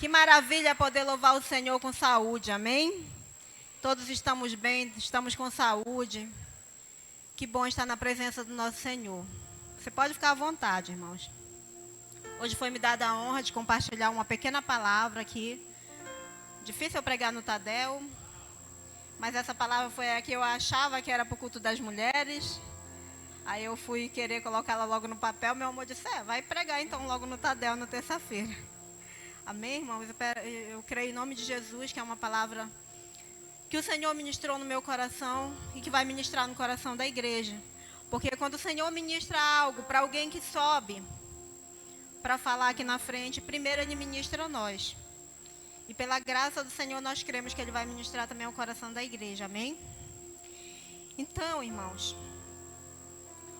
Que maravilha poder louvar o Senhor com saúde, amém? Todos estamos bem, estamos com saúde. Que bom estar na presença do nosso Senhor. Você pode ficar à vontade, irmãos. Hoje foi me dada a honra de compartilhar uma pequena palavra aqui. Difícil eu pregar no Tadel, mas essa palavra foi a que eu achava que era para o culto das mulheres. Aí eu fui querer colocá-la logo no papel. Meu amor disse, vai pregar então logo no Tadel na terça-feira. Amém, irmãos? Eu creio em nome de Jesus, que é uma palavra que o Senhor ministrou no meu coração e que vai ministrar no coração da igreja. Porque quando o Senhor ministra algo para alguém que sobe para falar aqui na frente, primeiro Ele ministra a nós. E pela graça do Senhor nós cremos que Ele vai ministrar também o coração da igreja, amém? Então, irmãos,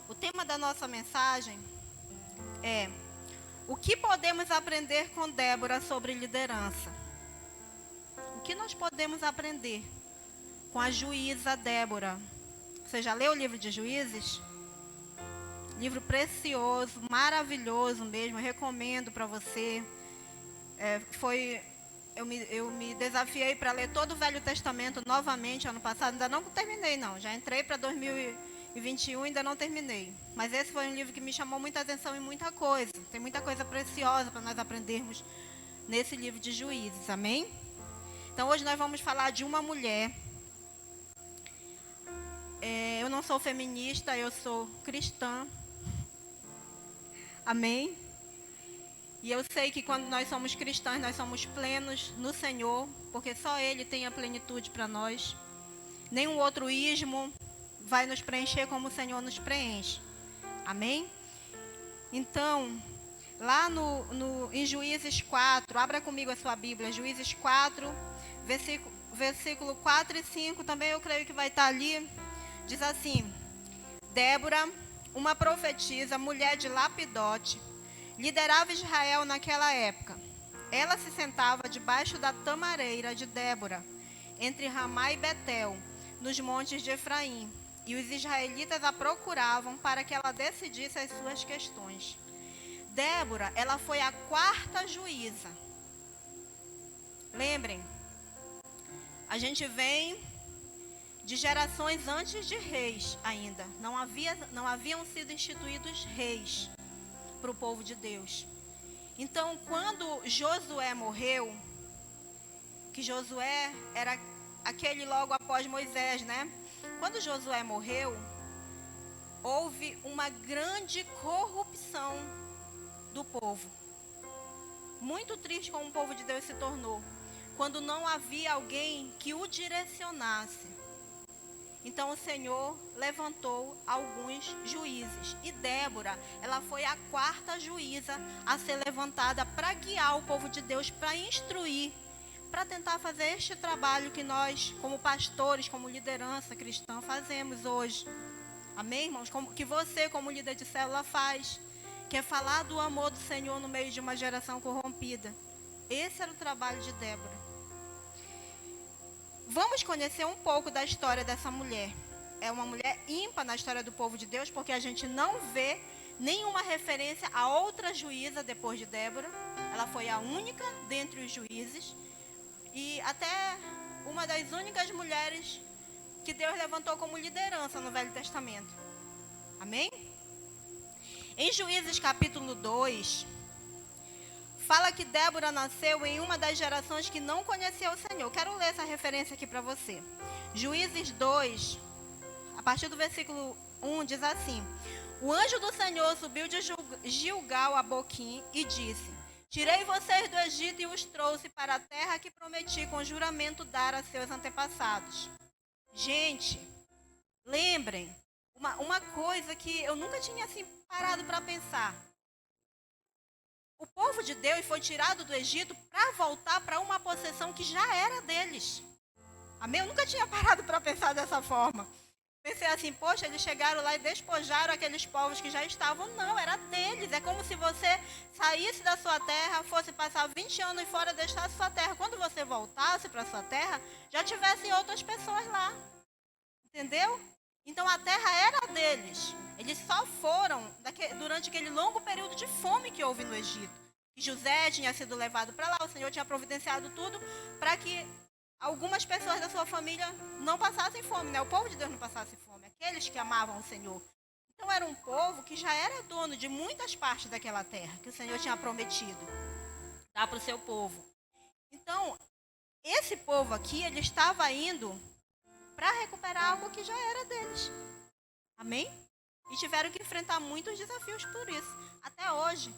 o tema da nossa mensagem é: o que podemos aprender com Débora sobre liderança? O que nós podemos aprender com a juíza Débora? Você já leu o livro de Juízes? Livro precioso, maravilhoso mesmo, eu recomendo para você. Eu me desafiei para ler todo o Velho Testamento novamente ano passado, ainda não terminei não, já entrei para 2021 e ainda não terminei. Mas esse foi um livro que me chamou muita atenção em muita coisa. Tem muita coisa preciosa para nós aprendermos nesse livro de Juízes, amém? Então hoje nós vamos falar de uma mulher. Eu não sou feminista, eu sou cristã. Amém? E eu sei que quando nós somos cristãs, nós somos plenos no Senhor, porque só Ele tem a plenitude para nós. Nenhum outro ismo vai nos preencher como o Senhor nos preenche. Amém? Então, lá em Juízes 4, abra comigo a sua Bíblia, Juízes 4, versículo 4 e 5, também eu creio que vai estar ali. Diz assim: Débora, uma profetisa, mulher de Lapidote, liderava Israel naquela época. Ela se sentava debaixo da tamareira de Débora, entre Ramá e Betel, nos montes de Efraim, e os israelitas a procuravam para que ela decidisse as suas questões. Débora, ela foi a quarta juíza. Lembrem, a gente vem de gerações antes de reis ainda. Não haviam sido instituídos reis para o povo de Deus. Então, quando Josué morreu, que Josué era aquele logo após Moisés, né? Quando Josué morreu, houve uma grande corrupção do povo. Muito triste como o povo de Deus se tornou, quando não havia alguém que o direcionasse. Então o Senhor levantou alguns juízes. E Débora, ela foi a quarta juíza a ser levantada para guiar o povo de Deus, para instruir, para tentar fazer este trabalho que nós, como pastores, como liderança cristã, fazemos hoje. Amém, irmãos? Que você, como líder de célula, faz. Que é falar do amor do Senhor no meio de uma geração corrompida. Esse era o trabalho de Débora. Vamos conhecer um pouco da história dessa mulher. É uma mulher ímpar na história do povo de Deus, porque a gente não vê nenhuma referência a outra juíza depois de Débora. Ela foi a única dentre os juízes e até uma das únicas mulheres que Deus levantou como liderança no Velho Testamento. Amém? Em Juízes capítulo 2... fala que Débora nasceu em uma das gerações que não conhecia o Senhor. Quero ler essa referência aqui para você. Juízes 2, a partir do versículo 1, diz assim: O anjo do Senhor subiu de Gilgal a Boquim e disse: Tirei vocês do Egito e os trouxe para a terra que prometi com juramento dar a seus antepassados. Gente, lembrem, uma coisa que eu nunca tinha assim parado para pensar. O povo de Deus foi tirado do Egito para voltar para uma possessão que já era deles. Amém? Eu nunca tinha parado para pensar dessa forma. Pensei assim, poxa, eles chegaram lá e despojaram aqueles povos que já estavam. Não, era deles. É como se você saísse da sua terra, fosse passar 20 anos fora, deixasse sua terra. Quando você voltasse para sua terra, já tivessem outras pessoas lá. Entendeu? Então a terra era deles. Eles só foram durante aquele longo período de fome que houve no Egito. que José tinha sido levado para lá, o Senhor tinha providenciado tudo para que algumas pessoas da sua família não passassem fome, né? O povo de Deus não passasse fome, aqueles que amavam o Senhor. Então era um povo que já era dono de muitas partes daquela terra que o Senhor tinha prometido dar para o seu povo. Então, esse povo aqui, ele estava indo para recuperar algo que já era deles. Amém? E tiveram que enfrentar muitos desafios por isso. Até hoje,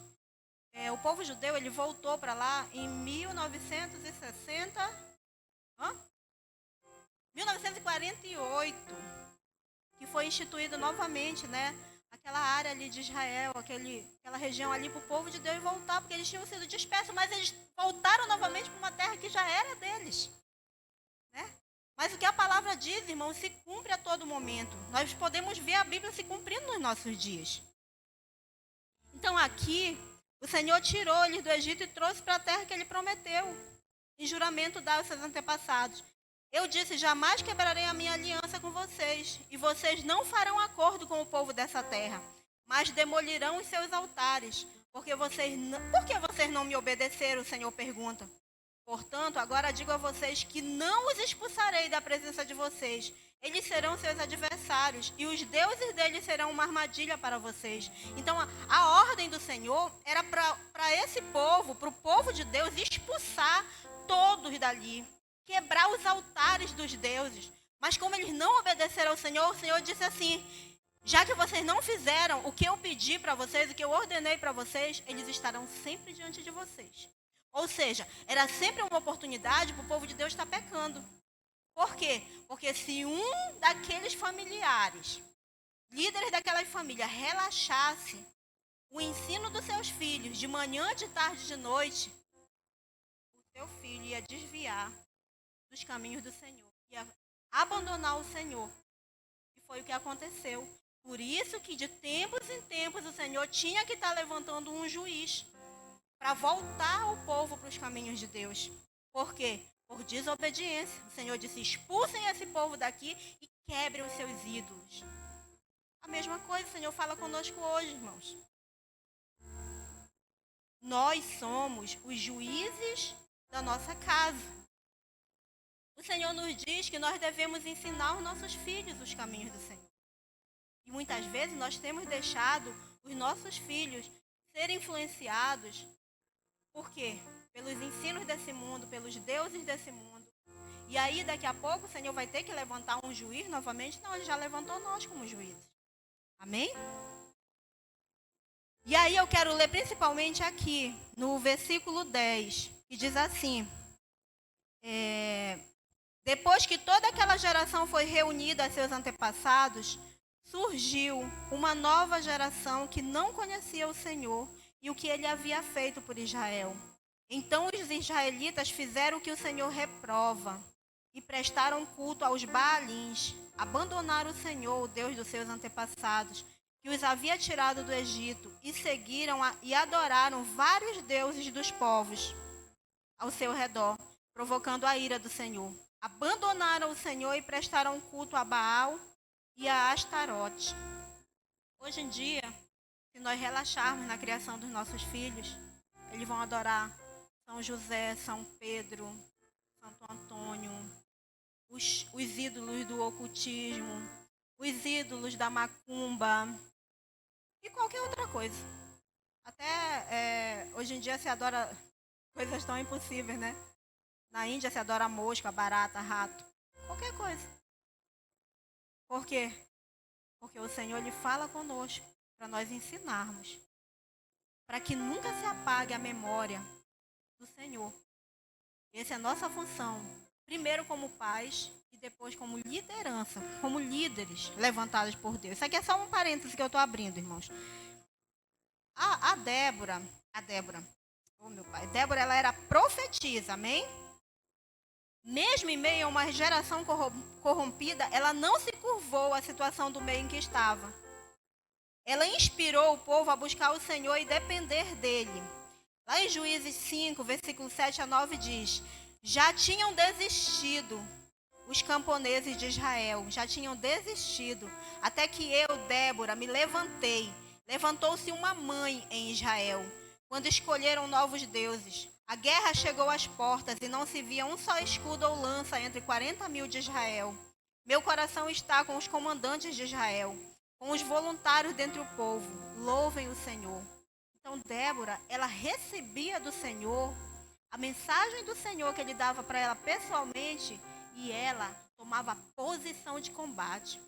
o povo judeu, ele voltou para lá em 1948, que foi instituído novamente, né? Aquela área ali de Israel, aquela região ali para o povo de Deus voltar, porque eles tinham sido dispersos, mas eles voltaram novamente para uma terra que já era deles, né? Mas o que a palavra diz, irmão, se cumpre a todo momento. Nós podemos ver a Bíblia se cumprindo nos nossos dias. Então aqui, o Senhor tirou eles do Egito e trouxe para a terra que ele prometeu, em juramento dado aos seus antepassados. Eu disse, jamais quebrarei a minha aliança com vocês, e vocês não farão acordo com o povo dessa terra, mas demolirão os seus altares. Por que vocês não me obedeceram, o Senhor pergunta. Portanto, agora digo a vocês que não os expulsarei da presença de vocês. Eles serão seus adversários, e os deuses deles serão uma armadilha para vocês. Então, a ordem do Senhor era para esse povo, para o povo de Deus, expulsar todos dali, quebrar os altares dos deuses. Mas como eles não obedeceram ao Senhor, o Senhor disse assim, já que vocês não fizeram o que eu pedi para vocês, o que eu ordenei para vocês, eles estarão sempre diante de vocês. Ou seja, era sempre uma oportunidade para o povo de Deus estar pecando. Por quê? Porque se um daqueles familiares, líderes daquela família, relaxasse o ensino dos seus filhos de manhã, de tarde, de noite, o seu filho ia desviar dos caminhos do Senhor, ia abandonar o Senhor. E foi o que aconteceu. Por isso que de tempos em tempos o Senhor tinha que estar levantando um juiz para voltar o povo para os caminhos de Deus. Por quê? Por desobediência. O Senhor disse, expulsem esse povo daqui e quebrem os seus ídolos. A mesma coisa o Senhor fala conosco hoje, irmãos. Nós somos os juízes da nossa casa. O Senhor nos diz que nós devemos ensinar os nossos filhos os caminhos do Senhor. E muitas vezes nós temos deixado os nossos filhos serem influenciados. Por quê? Pelos ensinos desse mundo, pelos deuses desse mundo. E aí, daqui a pouco, o Senhor vai ter que levantar um juiz novamente. Não, ele já levantou nós como juízes. Amém? E aí eu quero ler principalmente aqui, no versículo 10, que diz assim, depois que toda aquela geração foi reunida a seus antepassados, surgiu uma nova geração que não conhecia o Senhor e o que ele havia feito por Israel. Então os israelitas fizeram o que o Senhor reprova e prestaram culto aos Baalins, abandonaram o Senhor, o Deus dos seus antepassados, que os havia tirado do Egito, e seguiram e adoraram vários deuses dos povos ao seu redor, provocando a ira do Senhor. Abandonaram o Senhor e prestaram culto a Baal e a Astarote. Hoje em dia, se nós relaxarmos na criação dos nossos filhos, eles vão adorar São José, São Pedro, Santo Antônio, os ídolos do ocultismo, os ídolos da macumba e qualquer outra coisa. Até hoje em dia se adora coisas tão impossíveis, né? Na Índia se adora mosca, barata, rato, qualquer coisa. Por quê? Porque o Senhor ele fala conosco para nós ensinarmos, para que nunca se apague a memória do Senhor. Essa é a nossa função, primeiro como pais e depois como liderança, como líderes levantados por Deus. Isso aqui é só um parêntese que eu estou abrindo, irmãos. A Débora, oh meu pai, Débora ela era profetisa, amém? Mesmo em meio a uma geração corrompida, ela não se curvou à situação do meio em que estava. Ela inspirou o povo a buscar o Senhor e depender dele. Lá em Juízes 5, versículo 7 a 9 diz, já tinham desistido os camponeses de Israel, já tinham desistido, até que eu, Débora, me levantei. Levantou-se uma mãe em Israel. quando escolheram novos deuses. A guerra chegou às portas e não se via um só escudo ou lança entre 40.000 de Israel. Meu coração está com os comandantes de Israel, com os voluntários dentre o povo. Louvem o Senhor. Então Débora, ela recebia do Senhor a mensagem do Senhor que ele dava para ela pessoalmente e ela tomava posição de combate.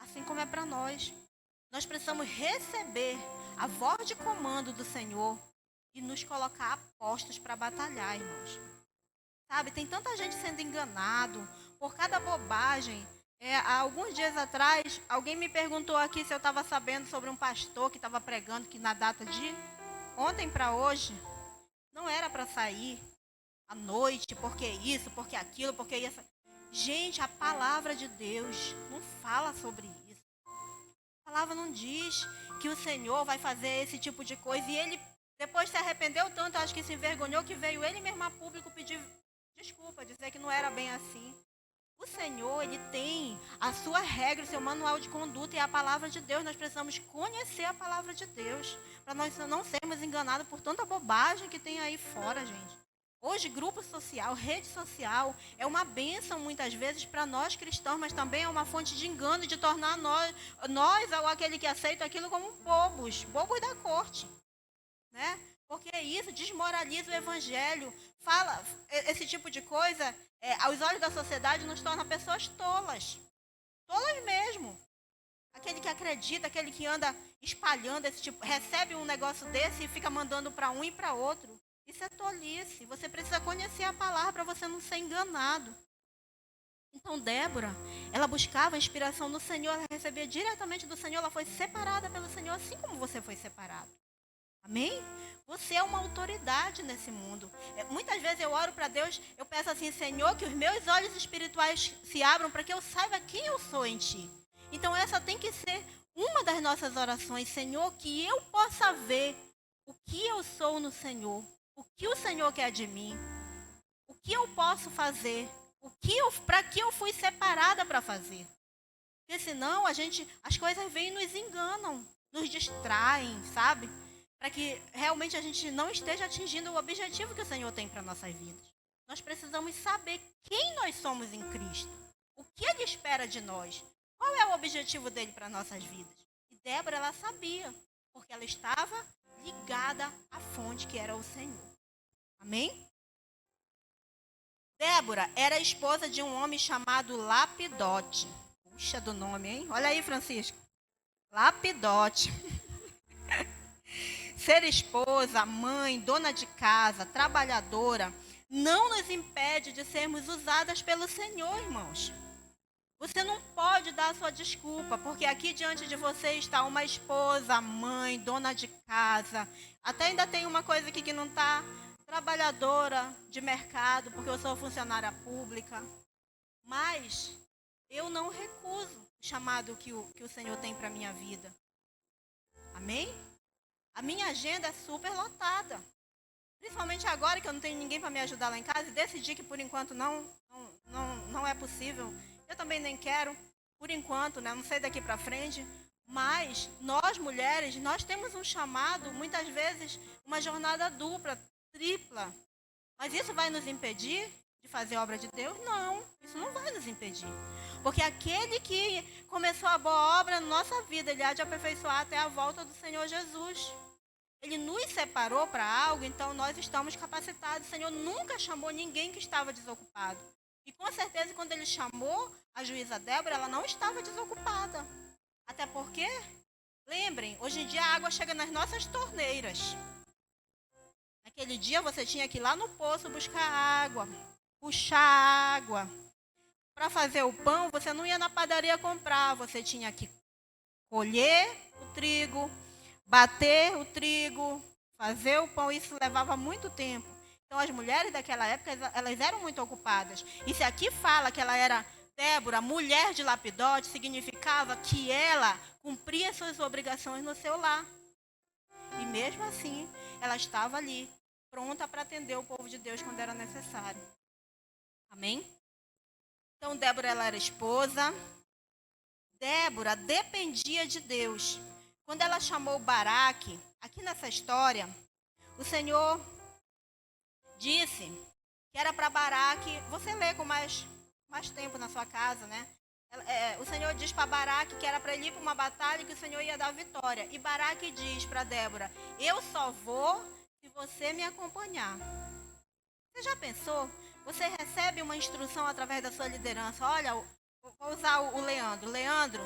Assim como é para nós. Nós precisamos receber a voz de comando do Senhor e nos colocar a postos para batalhar, irmãos. Sabe, tem tanta gente sendo enganado por cada bobagem. Há alguns dias atrás, alguém me perguntou aqui se eu estava sabendo sobre um pastor que estava pregando que na data de ontem para hoje não era para sair à noite, porque isso, porque aquilo, porque isso. Gente, a palavra de Deus não fala sobre isso. A palavra não diz que o Senhor vai fazer esse tipo de coisa. E ele depois se arrependeu tanto, acho que se envergonhou, que veio ele mesmo a público pedir desculpa, dizer que não era bem assim. O Senhor, ele tem a sua regra, o seu manual de conduta e a palavra de Deus. Nós precisamos conhecer a palavra de Deus para nós não sermos enganados por tanta bobagem que tem aí fora, gente. Hoje, grupo social, rede social, é uma bênção muitas vezes para nós cristãos, mas também é uma fonte de engano, de tornar nós ou aquele que aceita aquilo como bobos da corte, né? Porque isso desmoraliza o evangelho, fala esse tipo de coisa, aos olhos da sociedade nos torna pessoas tolas mesmo. Aquele que acredita, aquele que anda espalhando esse tipo, recebe um negócio desse e fica mandando para um e para outro. Isso é tolice. Você precisa conhecer a palavra para você não ser enganado. Então Débora, ela buscava a inspiração no Senhor, ela recebia diretamente do Senhor, ela foi separada pelo Senhor, assim como você foi separado. Amém? Você é uma autoridade nesse mundo. Muitas vezes eu oro para Deus, eu peço assim, Senhor, que os meus olhos espirituais se abram para que eu saiba quem eu sou em Ti. Então essa tem que ser uma das nossas orações, Senhor, que eu possa ver o que eu sou no Senhor, o que o Senhor quer de mim, o que eu posso fazer, para que eu fui separada para fazer. Porque senão as coisas vêm e nos enganam, nos distraem, sabe? Para que realmente a gente não esteja atingindo o objetivo que o Senhor tem para nossas vidas. Nós precisamos saber quem nós somos em Cristo, o que Ele espera de nós, qual é o objetivo dele para nossas vidas. E Débora, ela sabia, porque ela estava ligada à fonte que era o Senhor. Amém? Débora era esposa de um homem chamado Lapidote. Puxa do nome, hein? Olha aí, Francisco. Lapidote. Ser esposa, mãe, dona de casa, trabalhadora, não nos impede de sermos usadas pelo Senhor, irmãos. Você não pode dar a sua desculpa, porque aqui diante de você está uma esposa, mãe, dona de casa. Até ainda tem uma coisa aqui que não está, trabalhadora de mercado, porque eu sou funcionária pública. Mas eu não recuso o chamado que o Senhor tem para a minha vida. Amém? A minha agenda é super lotada. Principalmente agora que eu não tenho ninguém para me ajudar lá em casa e decidi que por enquanto não é possível. Eu também nem quero, por enquanto, né? Não sei daqui para frente. Mas nós, mulheres, nós temos um chamado, muitas vezes, uma jornada dupla, tripla. Mas isso vai nos impedir de fazer a obra de Deus? Não, isso não vai nos impedir. Porque aquele que começou a boa obra na nossa vida, ele há de aperfeiçoar até a volta do Senhor Jesus. Ele nos separou para algo, então nós estamos capacitados. O Senhor nunca chamou ninguém que estava desocupado. E com certeza, quando ele chamou a juíza Débora, ela não estava desocupada. Até porque, lembrem, hoje em dia a água chega nas nossas torneiras. Naquele dia você tinha que ir lá no poço buscar água, puxar água. Para fazer o pão, você não ia na padaria comprar, você tinha que colher o trigo, bater o trigo, fazer o pão, isso levava muito tempo. Então, as mulheres daquela época, elas eram muito ocupadas. E se aqui fala que ela era Débora, mulher de Lapidote, significava que ela cumpria suas obrigações no seu lar. E mesmo assim, ela estava ali, pronta para atender o povo de Deus quando era necessário. Amém? Então, Débora, ela era esposa. Débora dependia de Deus. Quando ela chamou Baraque, aqui nessa história, o Senhor disse que era para Baraque, você lê com mais tempo na sua casa, né? O Senhor diz para Baraque que era para ele ir para uma batalha e que o Senhor ia dar vitória. E Baraque diz para Débora, eu só vou se você me acompanhar. Você já pensou? Você recebe uma instrução através da sua liderança. Olha, vou usar o Leandro. Leandro,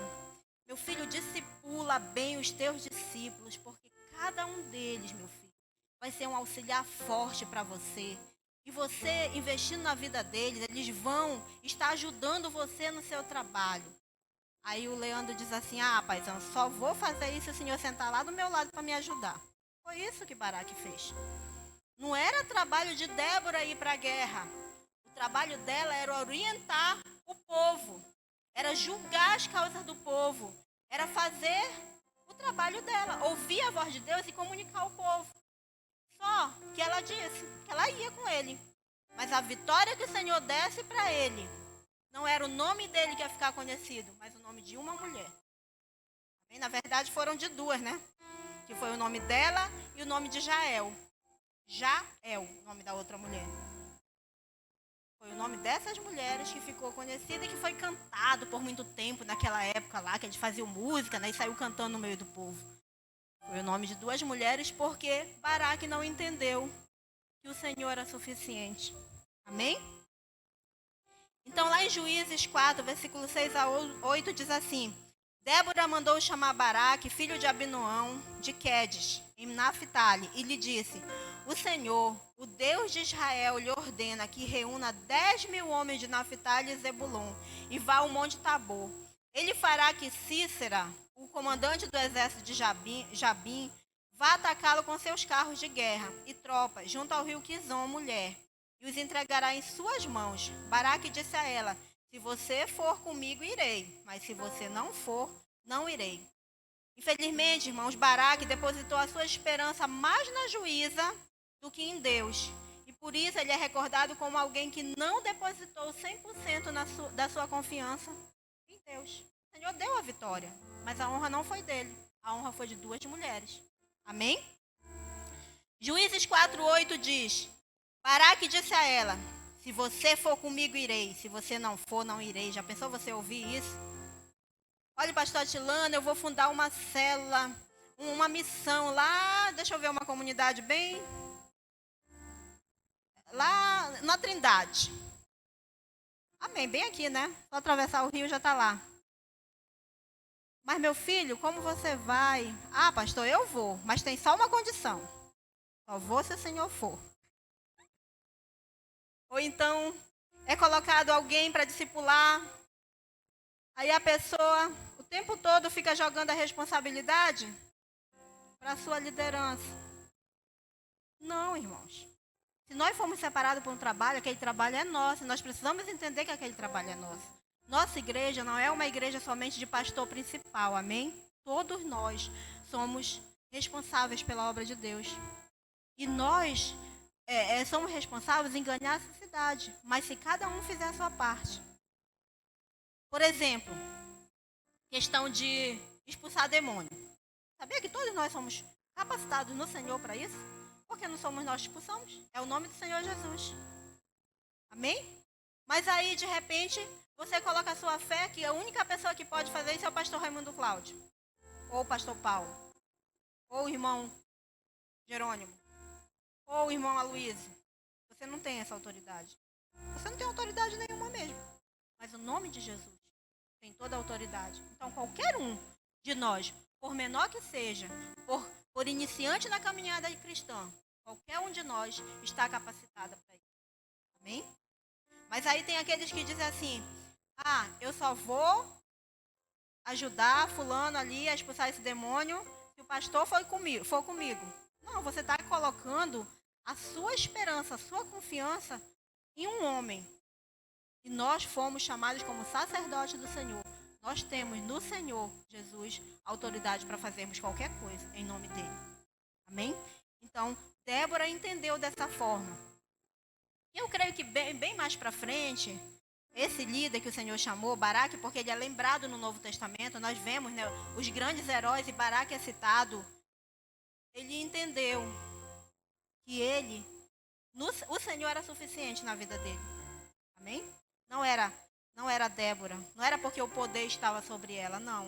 meu filho, discipula bem os teus discípulos, porque cada um deles, meu filho, vai ser um auxiliar forte para você. E você, investindo na vida deles, eles vão estar ajudando você no seu trabalho. Aí o Leandro diz assim, paizão, só vou fazer isso se o senhor sentar lá do meu lado para me ajudar. Foi isso que Baraque fez. Não era trabalho de Débora ir para a guerra. O trabalho dela era orientar o povo. Era julgar as causas do povo. Era fazer o trabalho dela. Ouvir a voz de Deus e comunicar ao povo. Só que ela disse que ela ia com ele. Mas a vitória que o Senhor desse para ele, não era o nome dele que ia ficar conhecido, mas o nome de uma mulher. Na verdade foram de duas, né? Que foi o nome dela e o nome de Jael. Jael, o nome da outra mulher. Foi o nome dessas mulheres que ficou conhecida e que foi cantado por muito tempo naquela época lá, que eles faziam música, né, e saiu cantando no meio do povo. Foi o nome de duas mulheres porque Baraque não entendeu que o Senhor era suficiente. Amém? Então lá em Juízes 4, versículo 6 a 8 diz assim, Débora mandou chamar Baraque, filho de Abinoão, de Quedes, em Naphtali, e lhe disse, o Senhor, o Deus de Israel, lhe ordena que reúna 10.000 homens de Naphtali e Zebulon, e vá ao monte Tabor. Ele fará que Cícera, o comandante do exército de Jabim, vá atacá-lo com seus carros de guerra e tropas, junto ao rio Quizon, mulher, e os entregará em suas mãos. Baraque disse a ela, se você for comigo, irei, mas se você não for, não irei. Infelizmente, irmãos, Baraque depositou a sua esperança mais na juíza do que em Deus. E por isso ele é recordado como alguém que não depositou 100% da sua confiança em Deus. O Senhor deu a vitória, mas a honra não foi dele. A honra foi de duas mulheres. Amém? Juízes 4:8 diz, Baraque disse a ela, se você for comigo, irei. Se você não for, não irei. Já pensou você ouvir isso? Olha, pastor Atilano, eu vou fundar uma célula, uma missão lá, deixa eu ver, uma comunidade bem... lá na Trindade. Amém, bem aqui, né? Só atravessar o rio já está lá. Mas, meu filho, como você vai? Pastor, eu vou, mas tem só uma condição. Só vou se o Senhor for. Ou então, é colocado alguém para discipular. Aí a pessoa, o tempo todo, fica jogando a responsabilidade para a sua liderança. Não, irmãos. Se nós formos separados por um trabalho, aquele trabalho é nosso. Nós precisamos entender que aquele trabalho é nosso. Nossa igreja não é uma igreja somente de pastor principal, amém? Todos nós somos responsáveis pela obra de Deus. E nós somos responsáveis em ganhar essa cidade. Mas se cada um fizer a sua parte. Por exemplo, questão de expulsar demônio. Sabia que todos nós somos capacitados no Senhor para isso? Porque não somos nós que expulsamos. É o nome do Senhor Jesus. Amém? Mas aí, de repente, você coloca a sua fé que a única pessoa que pode fazer isso é o pastor Raimundo Cláudio. Ou o pastor Paulo. Ou o irmão Jerônimo. Ou o irmão Aloysio. Você não tem essa autoridade. Você não tem autoridade nenhuma mesmo. Mas o nome de Jesus tem toda a autoridade. Então, qualquer um de nós, por menor que seja, por iniciante na caminhada cristã, qualquer um de nós está capacitado para isso. Amém? Mas aí tem aqueles que dizem assim, eu só vou ajudar fulano ali a expulsar esse demônio se o pastor for comigo. Não, você está colocando a sua esperança, a sua confiança em um homem. E nós fomos chamados como sacerdotes do Senhor. Nós temos no Senhor Jesus autoridade para fazermos qualquer coisa em nome dele. Amém? Então, Débora entendeu dessa forma. E eu creio que bem mais para frente, esse líder que o Senhor chamou, Baraque, porque ele é lembrado no Novo Testamento, nós vemos, né, os grandes heróis e Baraque é citado. Ele entendeu que o Senhor era suficiente na vida dele. Amém? Não era Débora. Não era porque o poder estava sobre ela, não.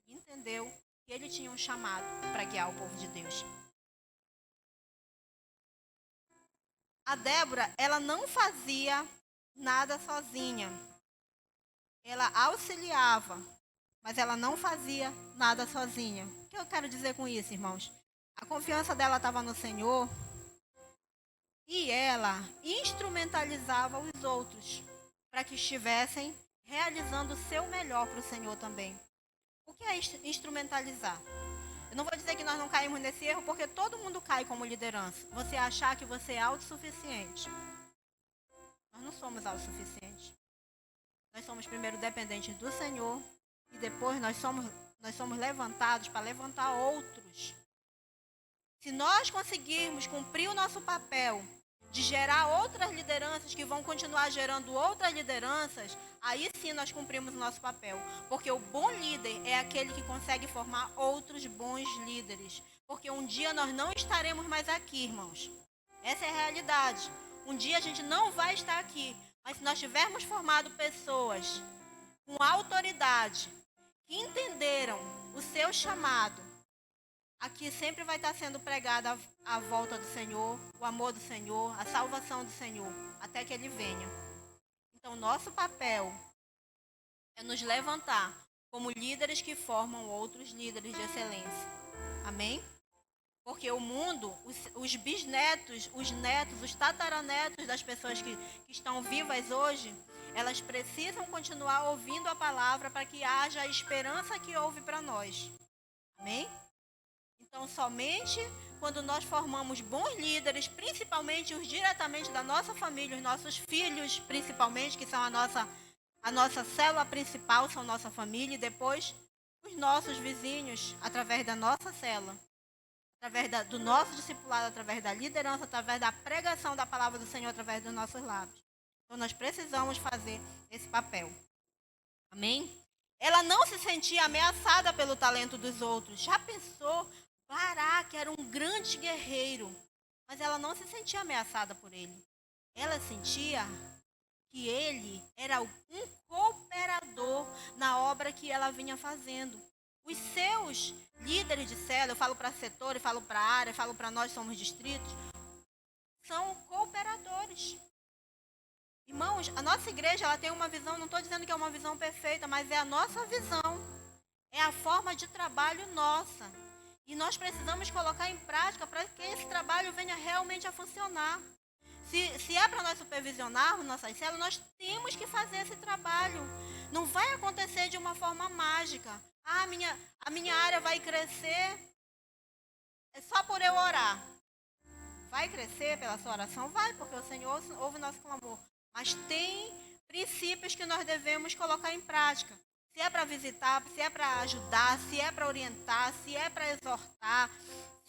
Ele entendeu que ele tinha um chamado para guiar o povo de Deus. A Débora, ela não fazia nada sozinha. Ela auxiliava, mas ela não fazia nada sozinha. O que eu quero dizer com isso, irmãos? A confiança dela estava no Senhor e ela instrumentalizava os outros para que estivessem realizando o seu melhor para o Senhor também. O que é instrumentalizar? Eu não vou dizer que nós não caímos nesse erro, porque todo mundo cai como liderança. Você achar que você é autossuficiente. Nós não somos autossuficientes. Nós somos primeiro dependentes do Senhor e depois nós somos levantados para levantar outros. Se nós conseguirmos cumprir o nosso papel de gerar outras lideranças que vão continuar gerando outras lideranças, aí sim nós cumprimos o nosso papel. Porque o bom líder é aquele que consegue formar outros bons líderes. Porque um dia nós não estaremos mais aqui, irmãos. Essa é a realidade. Um dia a gente não vai estar aqui. Mas se nós tivermos formado pessoas com autoridade, que entenderam o seu chamado, aqui sempre vai estar sendo pregada a volta do Senhor, o amor do Senhor, a salvação do Senhor, até que Ele venha. Então, nosso papel é nos levantar como líderes que formam outros líderes de excelência. Amém? Porque o mundo, os bisnetos, os netos, os tataranetos das pessoas que estão vivas hoje, elas precisam continuar ouvindo a palavra para que haja a esperança que houve para nós. Amém? Então, somente quando nós formamos bons líderes, principalmente os diretamente da nossa família, os nossos filhos, principalmente, que são a nossa célula principal, são nossa família, e depois os nossos vizinhos, através da nossa célula, através do nosso discipulado, através da liderança, através da pregação da palavra do Senhor, através dos nossos lábios. Então, nós precisamos fazer esse papel. Amém? Ela não se sentia ameaçada pelo talento dos outros. Já pensou? Baraque era um grande guerreiro, mas ela não se sentia ameaçada por ele. Ela sentia que ele era um cooperador na obra que ela vinha fazendo. Os seus líderes de célula, eu falo para setor, eu falo para área, eu falo para nós, somos distritos, são cooperadores. Irmãos, a nossa igreja ela tem uma visão, não estou dizendo que é uma visão perfeita, mas é a nossa visão. É a forma de trabalho nossa. E nós precisamos colocar em prática para que esse trabalho venha realmente a funcionar. Se é para nós supervisionarmos nossas células, nós temos que fazer esse trabalho. Não vai acontecer de uma forma mágica. A minha área vai crescer só por eu orar. Vai crescer pela sua oração? Vai, porque o Senhor ouve o nosso clamor. Mas tem princípios que nós devemos colocar em prática. Se é para visitar, se é para ajudar, se é para orientar, se é para exortar,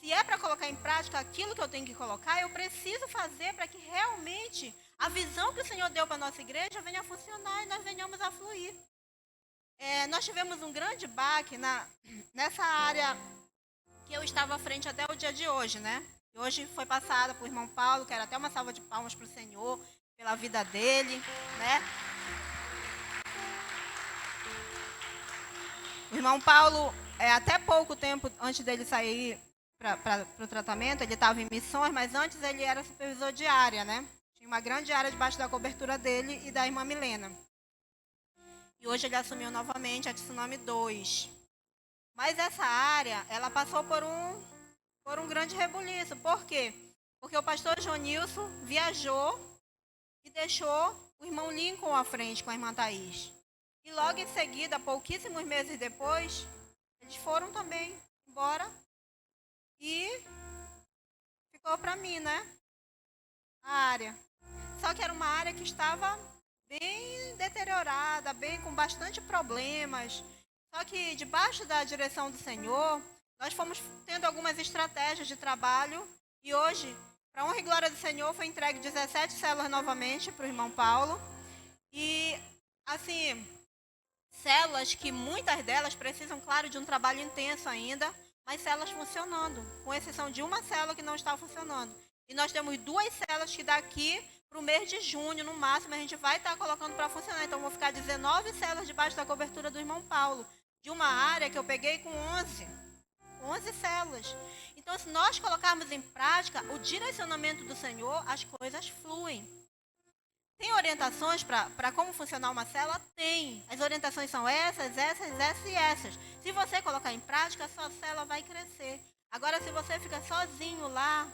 se é para colocar em prática aquilo que eu tenho que colocar, eu preciso fazer para que realmente a visão que o Senhor deu para a nossa igreja venha a funcionar e nós venhamos a fluir. Nós tivemos um grande baque nessa área que eu estava à frente até o dia de hoje, né? E hoje foi passada por irmão Paulo, quero até uma salva de palmas para o Senhor, pela vida dele, né? O irmão Paulo, até pouco tempo antes dele sair para o tratamento, ele estava em missões, mas antes ele era supervisor de área, né? Tinha uma grande área debaixo da cobertura dele e da irmã Milena. E hoje ele assumiu novamente a Tsunami 2. Mas essa área, ela passou por um grande rebuliço. Por quê? Porque o pastor Jonilson viajou e deixou o irmão Lincoln à frente com a irmã Thaís. E logo em seguida, pouquíssimos meses depois, eles foram também embora e ficou para mim, né? A área. Só que era uma área que estava bem deteriorada, com bastante problemas. Só que debaixo da direção do Senhor, nós fomos tendo algumas estratégias de trabalho e hoje, para honra e glória do Senhor, foi entregue 17 células novamente para o irmão Paulo. E, assim, células que muitas delas precisam, claro, de um trabalho intenso ainda, mas células funcionando, com exceção de uma célula que não está funcionando. E nós temos 2 células que daqui para o mês de junho, no máximo, a gente vai estar colocando para funcionar. Então, vão ficar 19 células debaixo da cobertura do irmão Paulo. De uma área que eu peguei com 11 células. Então, se nós colocarmos em prática o direcionamento do Senhor, as coisas fluem. Tem orientações para como funcionar uma célula? Tem. As orientações são essas e essas. Se você colocar em prática, a sua célula vai crescer. Agora, se você fica sozinho lá,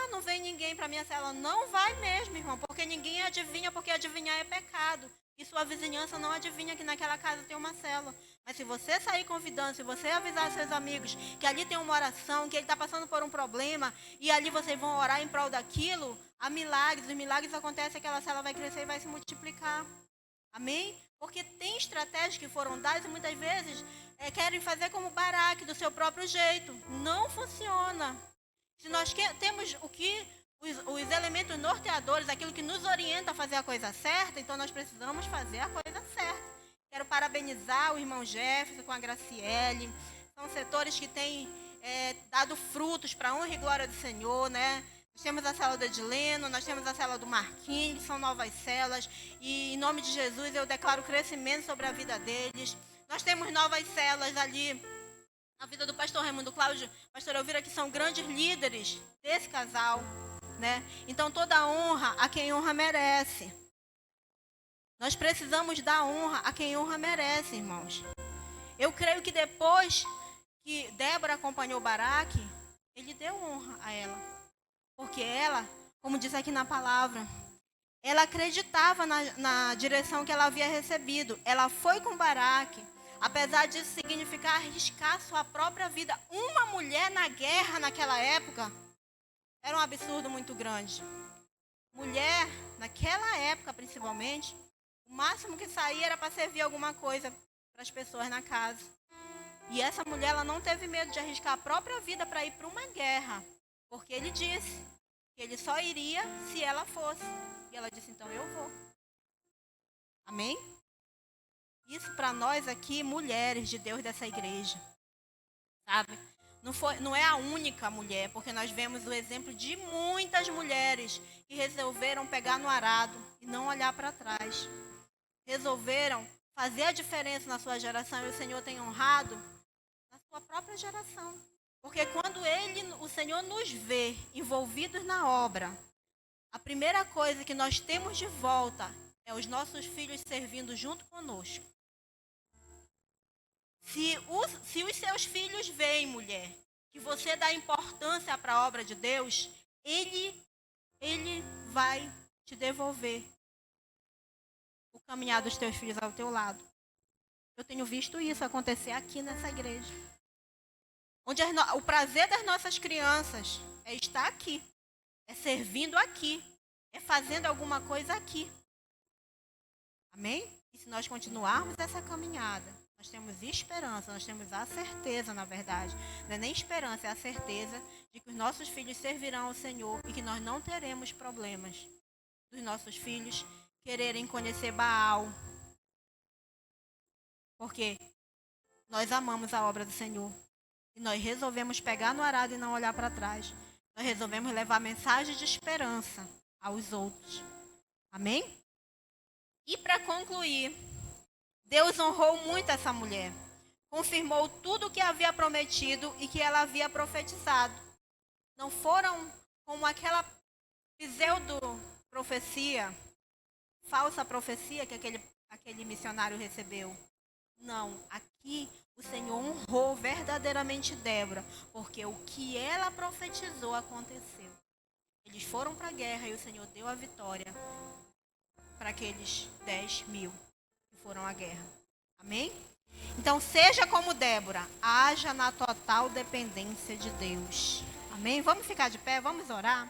não vem ninguém para minha célula. Não vai mesmo, irmão, porque ninguém adivinha, porque adivinhar é pecado. E sua vizinhança não adivinha que naquela casa tem uma célula. Mas se você sair convidando, se você avisar seus amigos que ali tem uma oração, que ele está passando por um problema, e ali vocês vão orar em prol daquilo, há milagres. Os milagres acontecem, aquela célula vai crescer e vai se multiplicar. Amém? Porque tem estratégias que foram dadas e muitas vezes querem fazer como Baraque, do seu próprio jeito. Não funciona. Se nós temos os elementos norteadores, aquilo que nos orienta a fazer a coisa certa, então nós precisamos fazer a coisa certa. Quero parabenizar o irmão Jefferson com a Graciele. São setores que têm dado frutos para a honra e glória do Senhor, né? Nós temos a célula do Edileno, nós temos a célula do Marquinhos, que são novas células. E em nome de Jesus eu declaro crescimento sobre a vida deles. Nós temos novas células ali na vida do pastor Raimundo Cláudio, pastor Elvira, que são grandes líderes desse casal, né? Então toda honra a quem honra merece. Nós precisamos dar honra a quem honra merece, irmãos. Eu creio que depois que Débora acompanhou Baraque, ele deu honra a ela. Porque ela, como diz aqui na palavra, ela acreditava na direção que ela havia recebido. Ela foi com Baraque, apesar disso significar arriscar sua própria vida. Uma mulher na guerra naquela época era um absurdo muito grande. Mulher, naquela época principalmente, o máximo que saía era para servir alguma coisa para as pessoas na casa. E essa mulher, ela não teve medo de arriscar a própria vida para ir para uma guerra. Porque ele disse que ele só iria se ela fosse. E ela disse, então eu vou. Amém? Isso para nós aqui, mulheres de Deus dessa igreja. Sabe? Não é a única mulher, porque nós vemos o exemplo de muitas mulheres que resolveram pegar no arado e não olhar para trás. Resolveram fazer a diferença na sua geração e o Senhor tem honrado na sua própria geração. Porque quando o Senhor nos vê envolvidos na obra, a primeira coisa que nós temos de volta é os nossos filhos servindo junto conosco. Se os seus filhos veem, mulher, que você dá importância para a obra de Deus, ele vai te devolver o caminhar dos teus filhos ao teu lado. Eu tenho visto isso acontecer aqui nessa igreja. Onde o prazer das nossas crianças é estar aqui, é servindo aqui, é fazendo alguma coisa aqui. Amém? E se nós continuarmos essa caminhada, nós temos esperança, nós temos a certeza, na verdade. Não é nem esperança, é a certeza de que os nossos filhos servirão ao Senhor e que nós não teremos problemas dos nossos filhos quererem conhecer Baal. Porque nós amamos a obra do Senhor. E nós resolvemos pegar no arado e não olhar para trás. Nós resolvemos levar mensagem de esperança aos outros. Amém? E para concluir, Deus honrou muito essa mulher. Confirmou tudo o que havia prometido e que ela havia profetizado. Não foram como aquela pseudo-profecia, falsa profecia que aquele missionário recebeu. Não, aqui o Senhor honrou verdadeiramente Débora, porque o que ela profetizou aconteceu. Eles foram para a guerra e o Senhor deu a vitória para aqueles 10.000 que foram à guerra. Amém? Então, seja como Débora, haja na total dependência de Deus. Amém? Vamos ficar de pé, vamos orar?